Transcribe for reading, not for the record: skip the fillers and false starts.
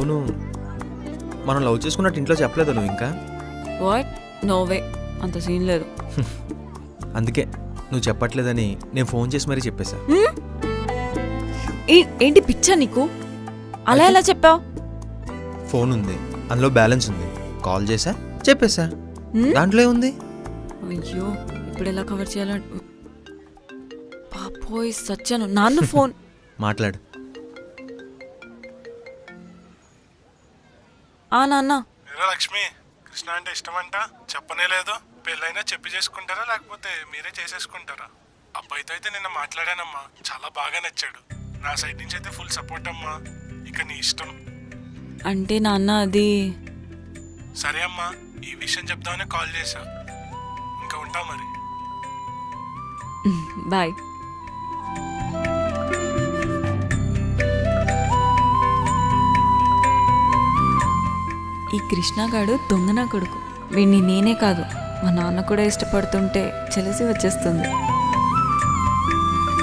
అవును, మనం లవ్ చేసుకున్నట్టు ఇంట్లో చెప్పలేదు నువ్వు ఇంకా. వాట్? నోవే, అంత సీన్ లేదు. అందుకే నువ్వు చెప్పట్లేదని నేను ఫోన్ చేసి మరీ చెప్పేశా. ఏంటి పిచ్చా నీకు? అలా ఎలా చెప్పావు? ఫోన్ ఉంది, అందులో బ్యాలెన్స్ ఉంది, కాల్ చేసా చెప్పేశా. దాంట్లో ఉంది. అయ్యో, ఇప్పుడు ఎలా కవర్ చేయాలంటే పాపోయ్ సచ్చాను. నాన్న ఫోన్. మాట్లాడు. నాన్న. లక్ష్మి, కృష్ణ అంటే ఇష్టమంట, చెప్పనే లేదు. పెళ్ళైనా చెప్పి చేసుకుంటారా లేకపోతే మీరే చేసేసుకుంటారా? అబ్బాయితో అయితే నిన్న మాట్లాడానమ్మా, చాలా బాగా నచ్చాడు. నా సైడ్ నుంచి అయితే ఫుల్ సపోర్ట్ అమ్మా, ఇక నీ ఇష్టం. అంటే నాన్న అది. సరే అమ్మా, ఈ విషయం చెప్దామని కాల్ చేశా. ఇంకా ఉంటా మరి. బాయ్. ఈ కృష్ణగాడు దొంగన కొడుకు. వీడిని నేనే కాదు మా నాన్న కూడా ఇష్టపడుతుంటే చెలిసి వచ్చేస్తుంది.